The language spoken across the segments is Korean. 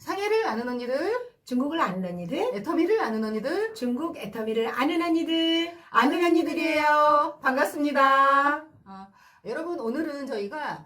상해를 아는 언니들, 중국을 아는 언니들, 애터미를 아는 언니들, 중국 애터미를 아는 언니들, 아는 언니들이에요. 반갑습니다. 여러분, 오늘은 저희가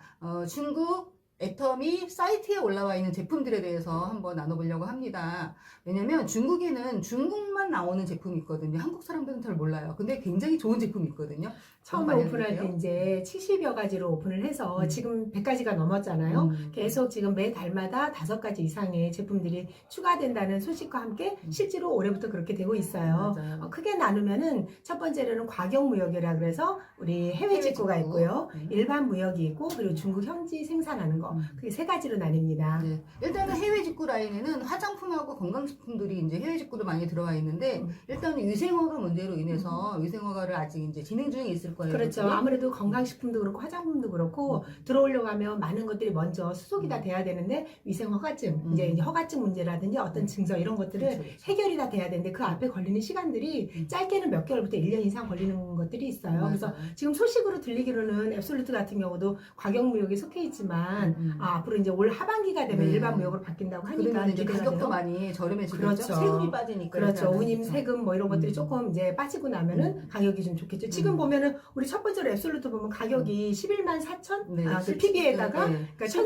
중국 애터미 사이트에 올라와 있는 제품들에 대해서 한번 나눠보려고 합니다. 왜냐면 중국에는 중국만 나오는 제품이 있거든요. 한국 사람들은 잘 몰라요. 근데 굉장히 좋은 제품이 있거든요. 처음에 오픈할 때 이제 70여 가지로 오픈을 해서 지금 100가지가 넘었잖아요. 계속 지금 매 달마다 5가지 이상의 제품들이 추가된다는 소식과 함께 실제로 올해부터 그렇게 되고 있어요. 크게 나누면은 첫 번째로는 과경무역이라 그래서 우리 해외 직구가 있고요. 일반 무역이 있고 그리고 중국 현지 생산하는 거. 그게 3가지로 나뉩니다. 네. 일단은 해외 직구 라인에는 화장품하고 건강식품들이 이제 해외 직구로 많이 들어와 있는데 일단은 위생허가 문제로 인해서 위생허가를 아직 이제 진행 중에 있을 거예요. 그렇죠. 그치? 아무래도 건강식품도 그렇고 화장품도 그렇고 들어오려고 하면 많은 것들이 먼저 수속이 다 돼야 되는데 위생 허가증, 이제 허가증 문제라든지 어떤 증서 이런 것들을 그렇죠. 해결이 다 돼야 되는데 그 앞에 걸리는 시간들이 짧게는 몇 개월부터 1년 이상 걸리는 것들이 있어요. 맞아요. 그래서 지금 소식으로 들리기로는 앱솔루트 같은 경우도 과경무역에 속해 있지만 앞으로 이제 올 하반기가 되면 네. 일반 무역으로 바뀐다고 하니까 그러면 이제 기대가 가격도 돼요. 많이 저렴해지겠죠. 그렇죠. 세금이 빠지니까. 그렇죠. 일단은. 운임, 세금 뭐 이런 것들이 조금 이제 빠지고 나면은 가격이 좀 좋겠죠. 지금 보면은 우리 첫 번째로 앱솔루트 보면 가격이 11만 4천? 네, 그 PB에다가 네. 그러니까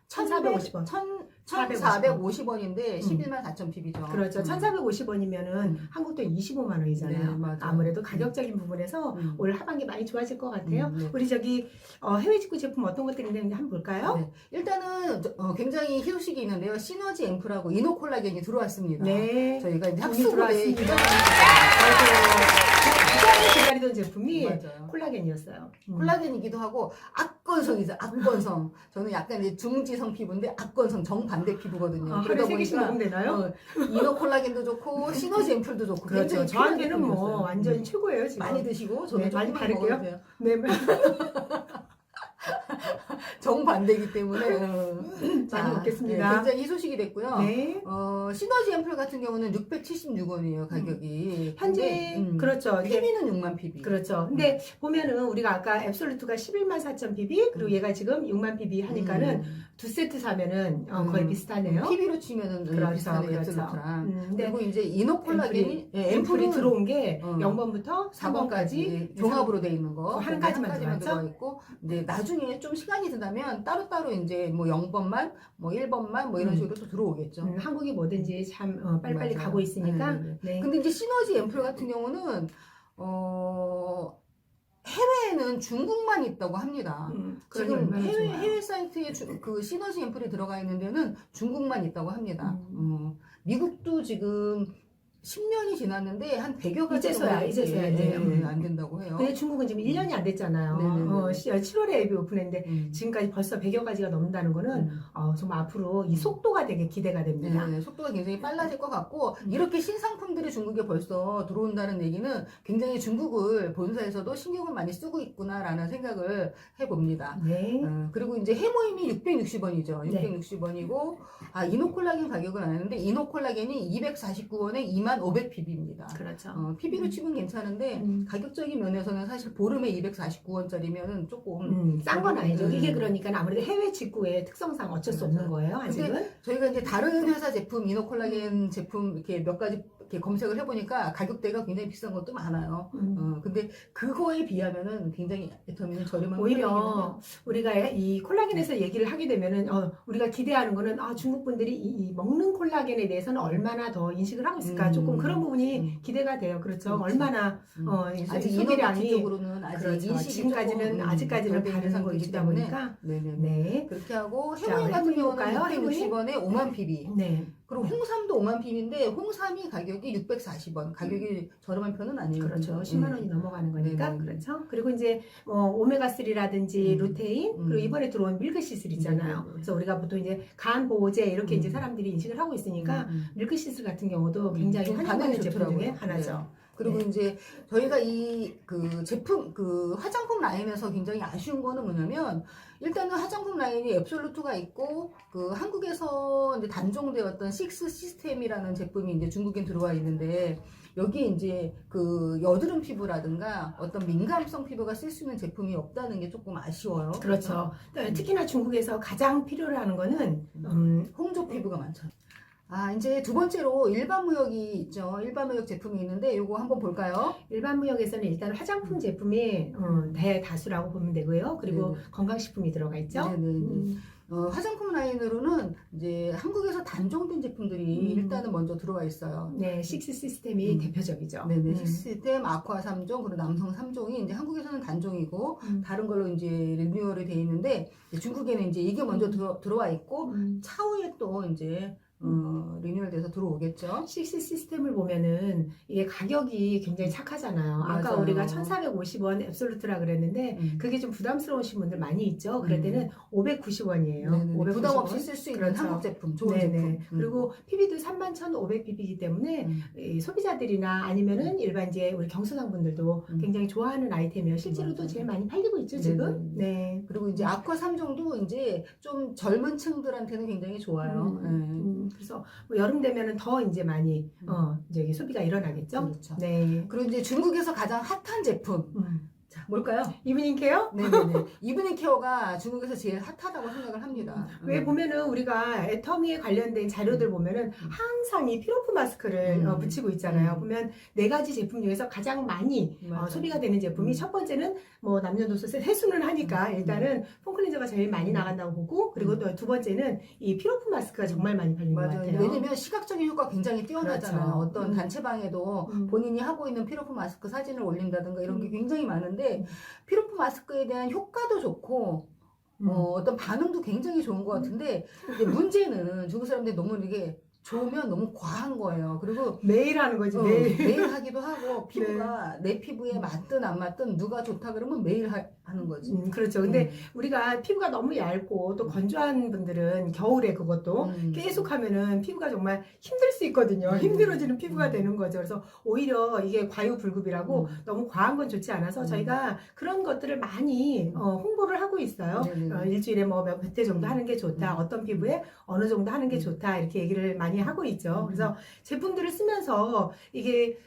1,450원. 1,450원인데 11만 4천 PB죠. 그렇죠. 1,450원이면은 한국 돈 25만 원이잖아요. 네, 맞아요. 아무래도 가격적인 부분에서 올 하반기 많이 좋아질 것 같아요. 네. 우리 저기 해외 직구 제품 어떤 것들이 있는지 한번 볼까요? 네. 일단은 굉장히 희소식이 있는데요. 시너지 앰플하고 이노콜라겐이 들어왔습니다. 네. 저희가 이제 돈이 학습으로 들어왔습니다. 기다리던 기다리던 제품이 맞아요. 콜라겐이었어요. 콜라겐이기도 하고 악건성이죠. 악건성. 저는 약간 이제 중지성 피부인데 악건성 정반대 피부거든요. 하루에 3개씩 먹으면 되나요? 이노콜라겐도 좋고 시너지 앰플도 좋고 그렇죠. 굉장히 저한테는 필요한 뭐 제품이었어요. 완전 최고예요 지금. 많이 드시고 저는 네, 많이 조금만 바를게요. 먹어도 돼요. 네. 정반대이기 때문에 많이 먹겠습니다. 네, 굉장히 희소식이 됐고요. 네. 시너지 앰플 같은 경우는 676원이에요 가격이. 현재 그렇죠. 이제 PB는 6만 PB. 그렇죠. 근데 보면은 우리가 아까 앱솔루트가 11만 4천 PB 그리고 얘가 지금 6만 PB 하니까는 두 세트 사면은 거의 비슷하네요. PB로 치면은 그렇죠, 비슷하네요. 그렇죠. 앱솔루트랑. 근데 그리고 이제 이노콜라겐이 앰플이 들어온 게 어. 0번부터 4번까지 종합으로 돼 있는 거. 한 가지만 들어가 들어갔죠? 있고 이제 나중에 좀 시간이 지나면 따로따로 이제 뭐 0번만 뭐 1번만 뭐 이런 식으로 또 들어오겠죠. 한국이 뭐든지 참 빨리빨리 맞아요. 가고 있으니까. 네. 네. 근데 이제 시너지 앰플 같은 경우는 해외에는 중국만 있다고 합니다. 지금 해외 사이트에 그 시너지 앰플이 들어가 있는 데는 중국만 있다고 합니다. 미국도 지금 10년이 지났는데 한 100여 가지 이제서야 이제 안 된다고 해요. 근데 중국은 지금 1년이 안 됐잖아요. 네네네. 7월에 앱이 오픈했는데 지금까지 벌써 100여 가지가 넘는다는 거는 정말 앞으로 이 속도가 되게 기대가 됩니다. 네, 속도가 굉장히 빨라질 것 같고 이렇게 신상품들이 중국에 벌써 들어온다는 얘기는 굉장히 중국을 본사에서도 신경을 많이 쓰고 있구나라는 생각을 해봅니다. 네. 그리고 이제 해모임이 660원이죠. 네. 660원이고 이노콜라겐 가격은 안 했는데 이노콜라겐이 249원에 2500PB입니다. 그렇죠. PB로 치면 괜찮은데 가격적인 면에서는 사실 보름에 249원짜리면은 조금 싼 건 아니죠. 이게 그러니까 아무래도 해외 직구의 특성상 어쩔 수 없는 거예요. 아직은. 저희가 이제 다른 회사 제품, 이노콜라겐 제품 이렇게 몇 가지 이렇게 검색을 해보니까 가격대가 굉장히 비싼 것도 많아요. 근데 그거에 비하면은 굉장히 애터미는 저렴한 오히려 우리가 이 콜라겐에서 얘기를 하게 되면은 우리가 기대하는 거는 중국 분들이 이 먹는 콜라겐에 대해서는 얼마나 더 인식을 하고 있을까 조금 그런 부분이 기대가 돼요. 그렇죠. 얼마나 아직 소비량이 인어비티적으로는 아직 그렇죠. 인식이 지금까지는 조금, 아직까지는 덜 다른 된 거이기 상태이기 때문에 때문이니까. 네네네. 네. 그렇게 하고 자, 해모임 같은 해모임 볼까요? 경우는 660원에 5만 PB. 네. 그리고 홍삼도 5만 PB인데 홍삼이 가격이 640원. 가격이 저렴한 편은 아니에요. 그렇죠. 10만 원이 넘어가는 거니까. 네네. 그렇죠. 그리고 이제 오메가3라든지 루테인 그리고 이번에 들어온 밀크시슬 있잖아요. 네네. 그래서 우리가 보통 이제 간 보호제 이렇게 이제 사람들이 인식을 하고 있으니까 밀크시슬 같은 경우도 굉장히 좀 환영받는 반응이 제품 중에 좋더라고요. 하나죠. 그리고 네. 이제 저희가 이 그 제품 그 화장품 라인에서 굉장히 아쉬운 거는 뭐냐면 일단은 화장품 라인이 앱솔루트가 있고 그 한국에서 이제 단종되었던 식스 시스템이라는 제품이 이제 중국에 들어와 있는데 여기에 이제 그 여드름 피부라든가 어떤 민감성 피부가 쓸 수 있는 제품이 없다는 게 조금 아쉬워요. 그렇죠. 특히나 중국에서 가장 필요로 하는 거는 홍조 피부가 많잖아요. 아, 이제 두 번째로 일반 무역이 있죠. 일반 무역 제품이 있는데 요거 한번 볼까요? 일반 무역에서는 일단 화장품 제품이 대다수라고 보면 되고요. 그리고 네네. 건강식품이 들어가 있죠. 네네. 화장품 라인으로는 이제 한국에서 단종된 제품들이 일단은 먼저 들어와 있어요. 네, 식스 시스템이 대표적이죠. 네네. 시스템, 아쿠아 3종, 그리고 남성 3종이 이제 한국에서는 단종이고 다른 걸로 이제 리뉴얼이 돼 있는데 이제 중국에는 이제 이게 먼저 들어와 있고 차후에 또 이제 리뉴얼돼서 들어오겠죠. 식스 시스템을 보면은 이게 가격이 굉장히 착하잖아요. 아까 맞아요. 우리가 1,450원 앱솔루트라 그랬는데 그게 좀 부담스러우신 분들 많이 있죠. 그럴 때는 590원이에요. 부담 없이 쓸 수 있는 그렇죠. 한국 제품, 좋은 네네. 제품. 그리고 PB도 31,500pp이기 때문에 이 소비자들이나 아니면은 일반 이제 우리 경수상분들도 굉장히 좋아하는 아이템이에요. 실제로도 맞아요. 제일 많이 팔리고 있죠, 지금. 네. 그리고 이제 아쿠아 3종도 이제 좀 젊은 층들한테는 굉장히 좋아요. 그래서 뭐 여름 되면은 더 이제 많이 이제 소비가 일어나겠죠. 그렇죠. 네. 그리고 이제 중국에서 가장 핫한 제품. 자, 뭘까요? 이브닝 케어? 네네네. 이브닝 케어가 중국에서 제일 핫하다고 생각을 합니다. 왜 보면은 우리가 애터미에 관련된 자료들 보면은 항상 이 피로프 마스크를 붙이고 있잖아요. 보면 4가지 제품 중에서 가장 많이 소비가 되는 제품이 첫 번째는 뭐 남녀노소 세수는 하니까 일단은 폼클렌저가 제일 많이 나간다고 보고 그리고 또 두 번째는 이 피로프 마스크가 정말 많이 팔리는 것 같아요. 왜냐면 시각적인 효과가 굉장히 뛰어나잖아요. 그렇죠. 어떤 단체방에도 본인이 하고 있는 피로프 마스크 사진을 올린다든가 이런 게 굉장히 많은데 피로프 마스크에 대한 효과도 좋고 어떤 반응도 굉장히 좋은 것 같은데 근데 문제는 중국 사람들이 너무 이게 좋으면 너무 과한 거예요. 그리고 매일 하는 거지 매일. 매일 하기도 하고 피부가 내 피부에 맞든 안 맞든 누가 좋다 그러면 매일 하는 거지. 그렇죠. 근데 우리가 피부가 너무 얇고 또 건조한 분들은 겨울에 그것도 계속 하면은 피부가 정말 힘들 수 있거든요. 힘들어지는 피부가 되는 거죠. 그래서 오히려 이게 과유불급이라고 너무 과한 건 좋지 않아서 저희가 그런 것들을 많이 홍보를 하고 있어요. 일주일에 뭐 몇 회 정도 하는 게 좋다. 어떤 피부에 어느 정도 하는 게 좋다. 이렇게 얘기를 많이 하고 있죠. 그래서 제품들을 쓰면서 이게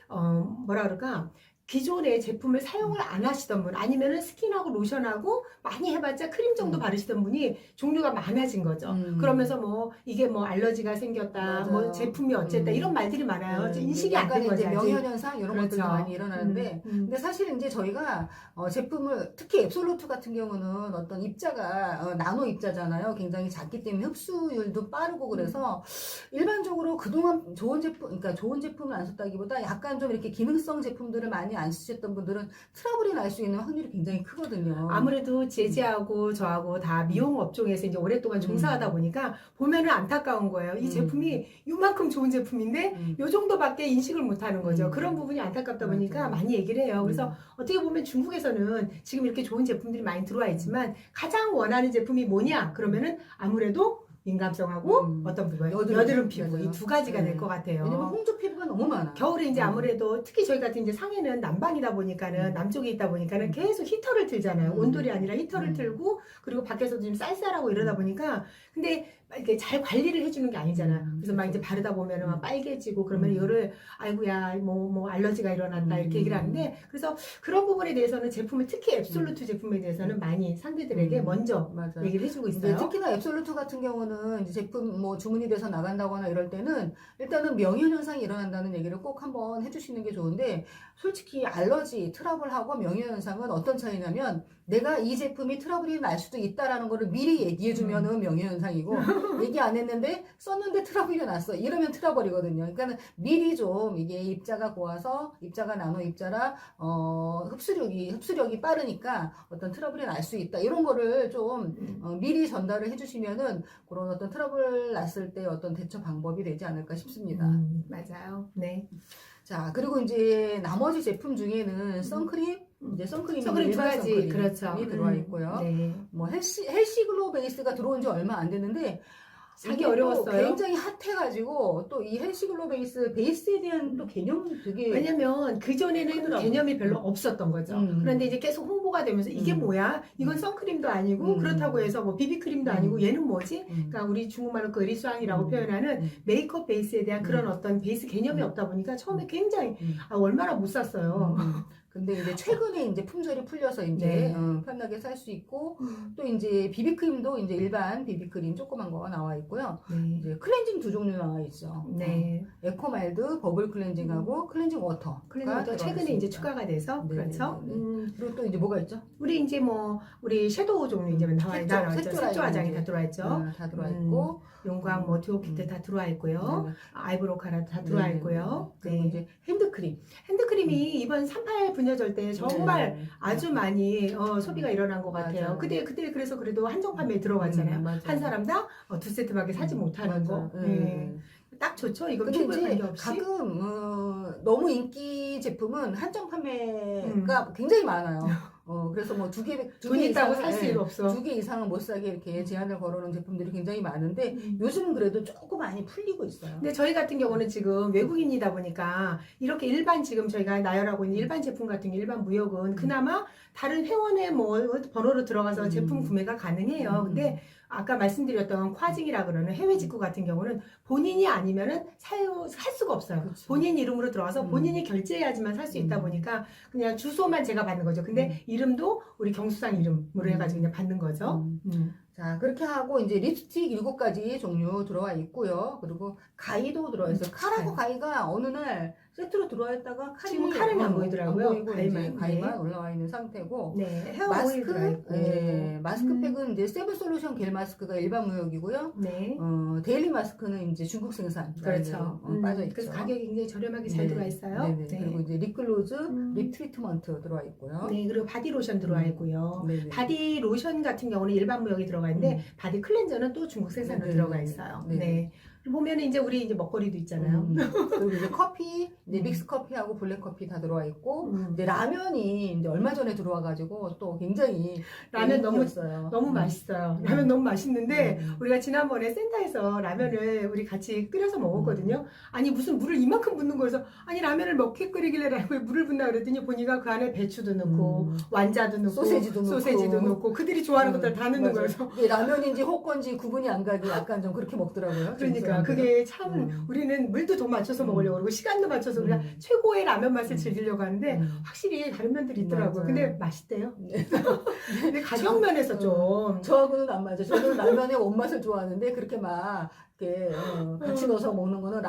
뭐라 그럴까? 기존의 제품을 사용을 안 하시던 분 아니면은 스킨하고 로션하고 많이 해봤자 크림 정도 바르시던 분이 종류가 많아진 거죠. 그러면서 뭐 이게 뭐 알러지가 생겼다, 맞아요. 뭐 제품이 어쨌다 이런 말들이 많아요. 인식이 안 된 거죠. 명현 현상 이런 그렇죠. 것들도 많이 일어나는데 근데 사실 이제 저희가 제품을 특히 앱솔루트 같은 경우는 어떤 입자가 나노 입자잖아요. 굉장히 작기 때문에 흡수율도 빠르고 그래서 일반적으로 그동안 좋은 제품, 그러니까 좋은 제품을 안 썼다기보다 약간 좀 이렇게 기능성 제품들을 많이 안 쓰셨던 분들은 트러블이 날 수 있는 확률이 굉장히 크거든요. 아무래도 제지하고 저하고 다 미용 업종에서 이제 오랫동안 종사하다 보니까 보면은 안타까운 거예요. 이 제품이 이만큼 좋은 제품인데 요 정도밖에 인식을 못 하는 거죠. 그런 부분이 안타깝다 보니까 많이 얘기를 해요. 그래서 어떻게 보면 중국에서는 지금 이렇게 좋은 제품들이 많이 들어와 있지만 가장 원하는 제품이 뭐냐? 그러면은 아무래도 민감성하고 어떤 부분? 여드름 피부 이 두 가지가 될 것 같아요. 왜냐면 홍조 피부가 너무 많아. 겨울에 이제 아무래도 특히 저희 같은 이제 상해는 남방이다 보니까는 남쪽에 있다 보니까는 계속 히터를 틀잖아요. 온돌이 아니라 히터를 틀고 그리고 밖에서도 좀 쌀쌀하고 이러다 보니까 근데 이렇게 잘 관리를 해주는 게 아니잖아. 그래서 막 이제 바르다 보면은 막 빨개지고 그러면 이거를 아이고야 뭐 알러지가 일어난다 이렇게 얘기를 하는데 그래서 그런 부분에 대해서는 제품을 특히 앱솔루트 제품에 대해서는 많이 상대들에게 먼저 얘기를 해주고 있어요. 특히나 앱솔루트 같은 경우는 이제 제품 뭐 주문이 돼서 나간다거나 이럴 때는 일단은 명현 현상이 일어난다는 얘기를 꼭 한번 해주시는 게 좋은데 솔직히 알러지, 트러블하고 명현 현상은 어떤 차이냐면 내가 이 제품이 트러블이 날 수도 있다라는 거를 미리 얘기해주면은 명현 현상이고 얘기 안 했는데 썼는데 트러블이 났어 이러면 트러블이거든요. 그러니까 미리 좀 이게 입자가 고와서 입자가 나노 입자라 흡수력이 빠르니까 어떤 트러블이 날 수 있다 이런 거를 좀 미리 전달을 해주시면은 그런 어떤 트러블 났을 때 어떤 대처 방법이 되지 않을까 싶습니다. 맞아요. 네. 자 그리고 이제 나머지 제품 중에는 선크림 이제 선크림이 두 가지 그렇죠. 들어와 있고요. 네. 뭐 헬시글로 베이스가 들어온 지 얼마 안 됐는데 사기 이게 또 어려웠어요. 굉장히 핫해가지고 또 이 헬시글로 베이스에 대한 또 개념이 되게 왜냐면 그전에는 크더라고요. 개념이 별로 없었던 거죠. 그런데 이제 계속 홍보가 되면서 이게 뭐야? 이건 선크림도 아니고 그렇다고 해서 뭐 비비크림도 아니고 얘는 뭐지? 그러니까 우리 중국말로 그 리수앙이라고 표현하는 메이크업 베이스에 대한 그런 어떤 베이스 개념이 없다 보니까 처음에 굉장히 얼마나 못 샀어요. 근데 이제 최근에 이제 품절이 풀려서 이제 네. 편하게 살 수 있고 또 이제 비비크림도 이제 일반 비비크림 조그만 거 나와 있고요. 네. 이제 클렌징 두 종류 나와 있죠. 네. 에코마일드 버블 클렌징하고 클렌징 워터. 클렌징도 최근에 이제 추가가 돼서 네, 그렇죠. 네, 네. 그리고 또 이제 뭐가 있죠? 우리 이제 뭐 우리 섀도우 종류 이제 나와있죠. 색조 화장이 다 들어와 있죠. 다 들어와 있고 용광 뭐 듀오 키트 다 들어와 있고요. 네, 네. 아이브로우 카라 다 들어와 있고요. 그리고 네. 이제 핸드크림. 핸드크림이 이번 38 분여절 때 정말 네. 아주 많이 소비가 일어난 것 같아요. 맞아요. 그때 그래서 그래도 한정 판매에 들어갔잖아요. 맞아요. 한 사람당 두 세트밖에 사지 못하는 거. 맞아요. 네. 딱 좋죠. 이거 근데 피부에 이제 관계없이. 가끔 너무 인기 제품은 한정 판매가 굉장히 많아요. 그래서 뭐 돈 있다고 살 수가 없어. 2개 이상은 못 사게 이렇게 제한을 걸어놓은 제품들이 굉장히 많은데 요즘은 그래도 조금 많이 풀리고 있어요. 근데 저희 같은 경우는 지금 외국인이다 보니까 이렇게 일반 지금 저희가 나열하고 있는 일반 제품 같은 게 일반 무역은 그나마 다른 회원의 뭐 번호로 들어가서 제품 구매가 가능해요. 근데 아까 말씀드렸던 콰징이라 그러는 해외 직구 같은 경우는 본인이 아니면은 살 수가 없어요. 그쵸. 본인 이름으로 들어가서 본인이 결제해야지만 살 수 있다 보니까 그냥 주소만 제가 받는 거죠. 근데 이름도 우리 경수상 이름으로 해가지고 그냥 받는 거죠. 자, 그렇게 하고 이제 립스틱 7가지 종류 들어와 있고요. 그리고 가위도 들어와 있어요. 칼하고 가위가 어느 날 세트로 들어와 있다가 지금 칼은 안 보이더라고요. 안 보이고 이제 가위만. 가위만 올라와 있는 상태고. 네, 헤어 오일 마스크, 들어있고. 마스크팩은 이제 세븐솔루션 겔 마스크가 일반 무역이고요. 네. 데일리 마스크는 이제 중국 생산. 그렇죠. 빠져 있죠. 그래서 가격이 굉장히 저렴하게 잘 들어와 있어요. 네네. 네. 그리고 이제 립글로즈, 립 트리트먼트 들어와 있고요. 네, 그리고 바디로션 들어와 있고요. 네네. 바디로션 같은 경우는 일반 무역이 들어가 있는데 바디 클렌저는 또 중국 생산으로 네네. 들어가 있어요. 네네. 네. 보면은 이제 우리 이제 먹거리도 있잖아요. 그리고 이제 커피, 이제 믹스 커피하고 블랙 커피 다 들어와 있고, 이제 라면이 이제 얼마 전에 들어와가지고 또 굉장히 라면 인기였어요. 너무 맛있어요. 라면 너무 맛있는데 음. 우리가 지난번에 센터에서 라면을 우리 같이 끓여서 먹었거든요. 아니 무슨 물을 이만큼 붓는 거여서 아니 라면을 몇 개 끓이길래 라면에 물을 붓나 그랬더니 보니까 그 안에 배추도 넣고 완자도 넣고 소세지도 넣고 그들이 좋아하는 것들 다 넣는 거여서 이게 라면인지 호건지 구분이 안 가게 약간 좀 그렇게 먹더라고요. 그러니까 그게 참 우리는 물도 더 맞춰서 먹으려고 그러고 시간도 맞춰서 우리가 최고의 라면 맛을 즐기려고 하는데 확실히 다른 면들이 있더라고요. 맞아요. 근데 맛있대요. 근데 가격 면에서 좀 저하고는 안 맞아요. 저는 라면의 원맛을 좋아하는데 그렇게 막 이렇게 같이 넣어서 먹는 거는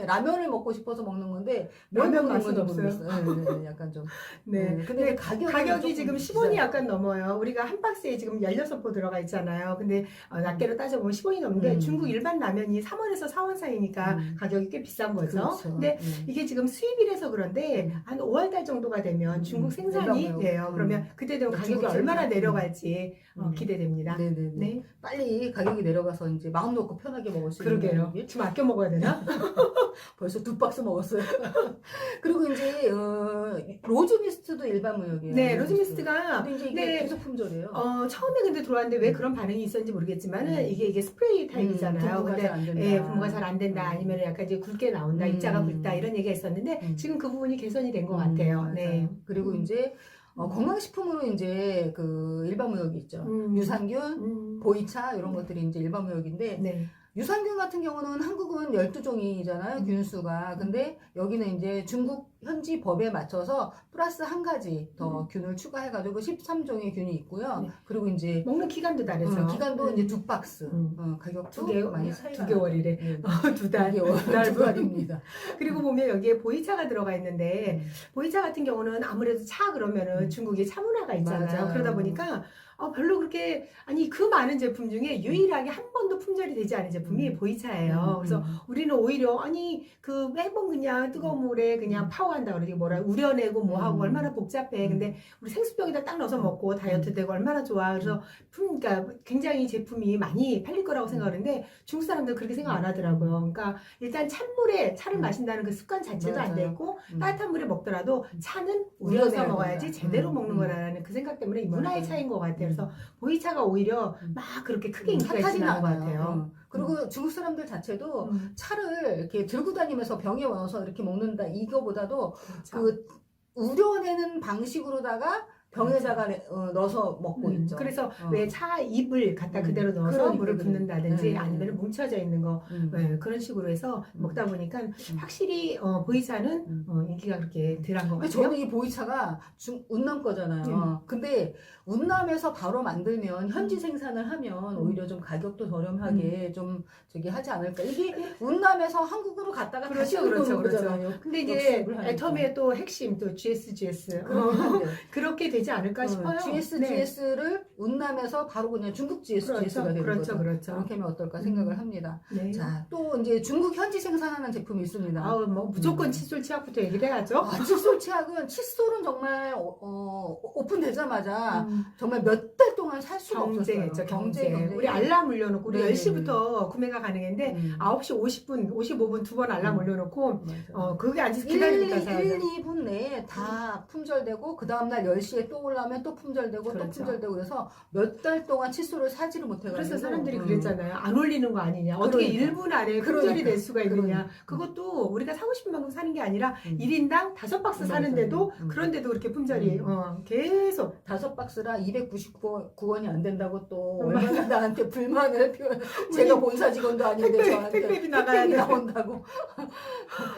라면을 먹고 싶어서 먹는 건데 라면 맛은 맛은 없어요. 네, 약간 좀. 네. 근데 가격이 지금 10원이 약간 넘어요. 우리가 한 박스에 지금 16포 들어가 있잖아요. 근데 낱개로 따져보면 10원이 넘는데 중국 일반 라면이 3원에서 4원 사이니까 가격이 꽤 비싼 거죠. 그렇죠. 근데 이게 지금 수입이라서 그런데 한 5월달 정도가 되면 중국 생산이 돼요. 그러면 그때 되면 가격이 얼마나 내려갈지 기대됩니다. 네네네. 네. 빨리 가격이 내려가서 이제 마음 놓고 편하게 먹을 수 있는. 그러게요. 지금 아껴 먹어야 되나? 벌써 2박스 먹었어요. 그리고 이제 로즈 미스트도 일반 무역이에요. 네, 로즈 미스트가 근데 이제 이게 계속 품절이에요. 처음에 근데 들어왔는데 왜 그런 반응이 있었는지 모르겠지만은 이게 스프레이 타입이잖아요. 분무가 잘 안 된다. 예, 분무가 잘 안 된다. 아니면 약간 이제 굵게 나온다. 입자가 굵다. 이런 얘기가 있었는데 지금 그 부분이 개선이 된 것 같아요. 맞아요. 네. 그리고 이제 건강식품으로 이제 그 일반 무역이 있죠. 유산균, 보이차 이런 것들이 이제 일반 무역인데 네. 유산균 같은 경우는 한국은 12종이잖아요, 균수가. 근데 여기는 이제 중국 현지 법에 맞춰서 플러스 한 가지 더 균을 추가해가지고 13종의 균이 있고요. 네. 그리고 이제 먹는 기간도 다르죠. 기간도 이제 2박스. 가격도 2개월, 많이 차이가 2개월이래. 네. 2달. 2달입니다. 그리고 보면 여기에 보이차가 들어가 있는데 보이차 같은 경우는 아무래도 차 그러면은 중국에 차 문화가 있잖아요. 맞아요. 그러다 보니까 별로 그렇게 아니 그 많은 제품 중에 유일하게 한 번도 품절이 되지 않은 제품이 보이차예요. 그래서 우리는 오히려 아니 그 매번 그냥 뜨거운 물에 그냥 파워한다 그러지 뭐라 우려내고 뭐 하고 얼마나 복잡해. 근데 우리 생수병에다 딱 넣어서 먹고 다이어트 되고 얼마나 좋아. 그래서 그러니까 굉장히 제품이 많이 팔릴 거라고 생각하는데 중국 사람들 그렇게 생각 안 하더라고요. 그러니까 일단 찬물에 차를 마신다는 그 습관 자체도 안 돼 있고 따뜻한 물에 먹더라도 차는 우려서 먹어야지 제대로 먹는 거라는 그 생각 때문에 이 문화의 차이인 것 같아요. 그래서 보이차가 오히려 막 그렇게 크게 인기가 있지는 않은 것 같아요. 그리고 중국 사람들 자체도 차를 이렇게 들고 다니면서 병에 와서 이렇게 먹는다 이거보다도 그렇죠. 그 우려내는 방식으로다가 병에다가 넣어서 먹고 있죠. 그래서 왜 차 잎을 갖다 그대로 넣어서 그러니까, 물을 붓는다든지 네. 아니면 뭉쳐져 있는 거 네, 그런 식으로 해서 먹다 보니까 확실히 보이차는 인기가 그렇게 덜한 것 근데 같아요. 저는 이 보이차가 운남 거잖아요. 근데 운남에서 바로 만들면 현지 생산을 하면 오히려 좀 가격도 저렴하게 좀 저기 하지 않을까. 이게 운남에서 한국으로 갔다가 다시 그렇죠. 들어오는 거잖아요. 근데 이제 역습을 하니까. 애터미의 또 핵심 또 GS 그렇긴 한데. 그렇게 되지 않을까 싶어요. GS를 운남에서 바로 그냥 중국 GS가 되는 거죠. 그렇죠. 그렇게 하면 어떨까 생각을 합니다. 네. 자, 또 이제 중국 현지 생산하는 제품이 있습니다. 아우 뭐 무조건 칫솔 치약부터 얘기를 해야죠. 칫솔 치약은 칫솔은 정말 오픈되자마자 정말 몇 달 동안 살 수가 경쟁했죠. 없었어요. 경쟁. 우리 알람 올려놓고 우리 네네네. 10시부터 구매가 가능했는데 9시 50분, 55분 두 번 알람 올려놓고 그게 앉아서 1, 기다리니까 사야죠. 2분 내에 다 품절되고 그 다음날 10시에 또 올라오면 또 품절되고 또 그렇죠. 품절되고 그래서 몇 달 동안 칫솔을 사지를 못해가지고 그래서 사람들이 그랬잖아요. 안 올리는 거 아니냐. 어떻게 그러니까. 1분 안에 품절이 될 수가 있느냐. 그러니까. 그것도 우리가 사고 싶은 만큼 사는 게 아니라 1인당 5박스 사는데도 그런데도 그렇게 품절이 계속 5박스라 299원이 안 된다고 또 얼마나 나한테 불만을 표현. 제가 본사 직원도 아닌데 저한테 택배비 나가야 돼. 나온다고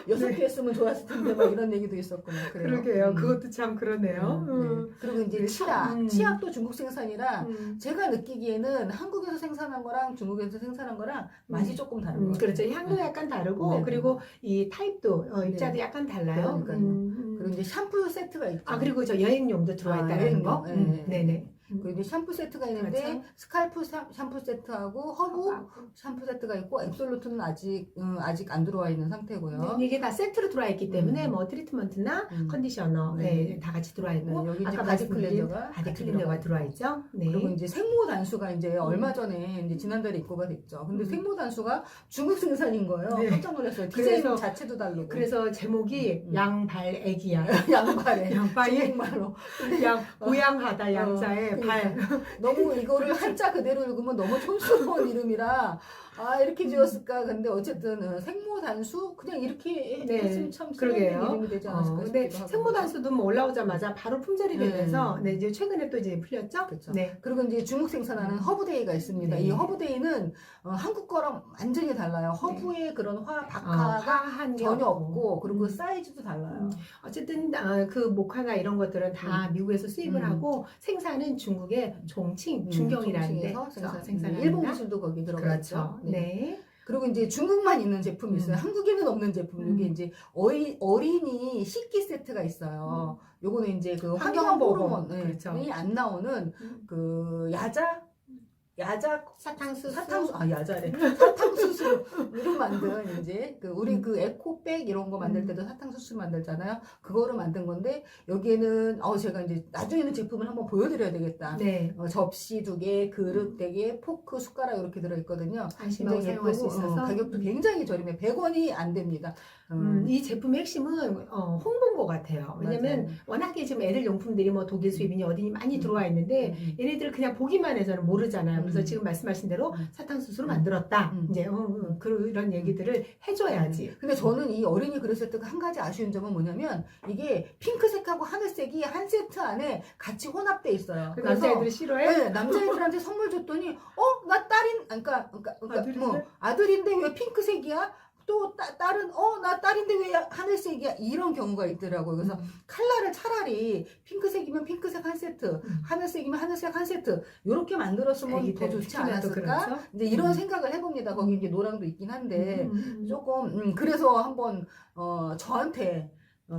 6개 했으면 좋았을 텐데 막 이런 얘기도 있었구나. 그래요. 그러게요. 그것도 참 그러네요. 네. 그리고 이제 치약도 중국 생산이라 제가 느끼기에는 한국에서 생산한 거랑 중국에서 생산한 거랑 맛이 조금 다른 것 같아요. 그렇죠. 향도 약간 다르고 네. 그리고 이 타입도 입자도 약간 달라요. 그리고 이제 샴푸 세트가 있죠. 아 그리고 저 여행용도 들어와 있다는 거. 네. 네네. 그리고 이제 샴푸 세트가 있는데 그렇죠. 스칼프 샴푸 세트하고 허브 샴푸 세트가 있고 앱솔루트는 아직 안 들어와 있는 상태고요. 네, 이게 다 세트로 들어와 있기 때문에 뭐 트리트먼트나 컨디셔너 네. 다 같이 들어와 있고 여기 이제 아까 바디 말씀드린 클렌저가 바디 같이 클렌저가 들어와 있죠. 네. 그리고 이제 생모 단수가 이제 얼마 전에 이제 지난달에 입고가 됐죠. 근데 생모 단수가 중국 생산인 거예요. 네. 깜짝 놀랐어요. 디자인 그래서- 자체도 다르고. 그래서 제목이 양발 애기야. 양발에 양발이 정말로 고양하다 양자에 발. 너무 이거를 한자 그대로 읽으면 너무 촌스러운 이름이라 이렇게 지었을까. 근데 어쨌든 생모 단수 그냥 이렇게 네, 했으면 참 그러게요. 쓰레기 이름이 되지 않았을까 근데 싶기도 하고. 생모단수도 뭐 올라오자마자 바로 품절이 네. 되면서 네, 이제 최근에 또 이제 풀렸죠. 그렇죠. 네. 그리고 이제 중국 생산하는 허브데이가 있습니다. 네. 이 허브데이는 한국 거랑 완전히 달라요. 허브의 그런 박하가 화한 게 전혀 없고 그리고 음. 사이즈도 달라요. 어쨌든 그 모카나 이런 것들은 다 미국에서 수입을 하고 생산은 중국의 종칭, 중경이라는 데 총칭에서 생산합니다. 일본 기술도 거기 들어가 있죠. 그렇죠. 네. 그리고 이제 중국만 있는 제품이 있어요. 한국에는 없는 제품. 이게 이제 어린이 식기 세트가 있어요. 요거는 이제 그 환경 환경보호. 호르몬이 그렇죠. 안 나오는 그 야자 야자래. 사탕수수로 만든 이제 그 우리 그 에코백 이런 거 만들 때도 사탕수수 만들잖아요. 그거로 만든 건데 여기에는 제가 이제 나중에는 제품을 한번 보여드려야 되겠다. 네. 접시 2개, 그릇 4개, 포크, 숟가락 이렇게 들어있거든요. 안심하고 사용할 수 있어서 가격도 굉장히 저렴해. 100원이 안 됩니다. 이 제품의 핵심은 홍보인 것 같아요. 왜냐면 맞아요. 워낙에 지금 애들 용품들이 뭐 독일 수입이니 어디니 많이 들어와 있는데 얘네들 그냥 보기만 해서는 모르잖아요. 그래서 지금 말씀하신 대로 사탕수수로 만들었다. 이제 그런 얘기들을 해줘야지. 근데 저는 이 어린이 그릇 세트가 한 가지 아쉬운 점은 뭐냐면 이게 핑크색하고 하늘색이 한 세트 안에 같이 혼합돼 있어요. 그 남자애들이 싫어해? 네, 남자애들한테 선물 줬더니 나 그러니까 아들인데? 아들인데 왜 핑크색이야? 또 딸은 나 딸인데 왜 하늘색이야? 이런 경우가 있더라고요. 그래서 컬러를 차라리 핑크색이면 핑크색 한 세트, 하늘색이면 하늘색 한 세트 이렇게 만들었으면 더 좋지 않았을까? 그렇죠? 이제 이런 생각을 해봅니다. 거기 이제 노랑도 있긴 한데 조금 그래서 한번 저한테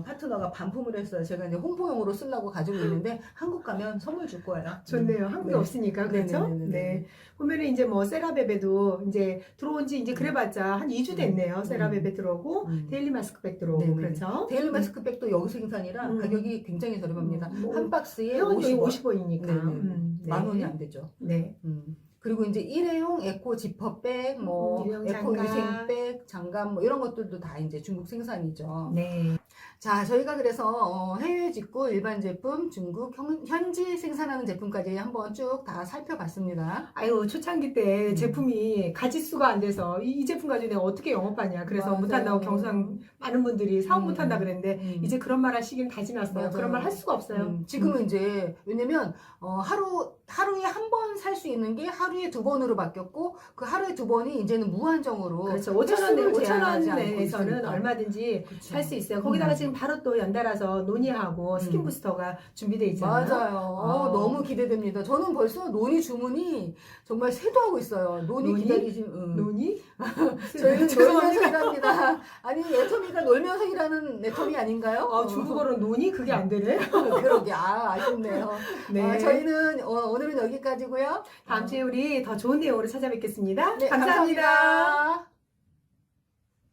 파트너가 반품을 했어요. 제가 이제 홍보용으로 쓰려고 가지고 있는데 한국 가면 선물 줄 거예요. 좋네요. 한국에 없으니까 그렇죠? 네. 보면은 이제 뭐 세라베베도 이제 들어온 지 이제 그래봤자 한 2주 됐네요. 세라베베 들어오고 데일리 마스크백 들어오고 네네. 그렇죠? 데일리 마스크백도 여기 생산이라 가격이 굉장히 저렴합니다. 한 박스에 회원이 50원. 50원이니까 네. 10,000원이 안 되죠. 네. 그리고 이제 일회용 에코 지퍼백, 뭐 일회용 에코 장갑. 위생백, 장갑 뭐 이런 것들도 다 이제 중국 생산이죠. 네. 자, 저희가 그래서 해외 직구, 일반 제품, 중국, 현지 생산하는 제품까지 한번 쭉 다 살펴봤습니다. 아유, 초창기 때 음. 제품이 가짓수가 안 돼서 이 제품 가지고 내가 어떻게 영업하냐. 그래서 맞아요. 못한다고 경상 많은 분들이 사업 못한다 그랬는데 이제 그런 말 할 시기는 다 지났어요. 맞아요. 그런 말 할 수가 없어요. 지금은 이제 왜냐면 하루에 한 번 살 수 있는 게 하루에 2번으로 바뀌었고 그 하루에 2번이 이제는 무한정으로 그렇죠. 5천 횟수를 제한하지 않고 원에서는 있으니까. 얼마든지 그쵸. 살 수 있어요. 거기다가 지금 바로 또 연달아서 논의하고 스킨 부스터가 준비돼 있잖아요. 맞아요. 너무 기대됩니다. 저는 벌써 논의 주문이 정말 새도하고 있어요. 논의 논의? 기다리시. 논의? 저희는 죄송합니다. 놀면서 일합니다. 아니 애터미가 놀면서 일하는 애터미 아닌가요? 중국어로 논의 그게 안 되네. 그러게 아쉽네요. 네. 저희는 오늘은 여기까지고요. 다음 주에 우리 더 좋은 내용으로 찾아뵙겠습니다. 네, 감사합니다. 감사합니다.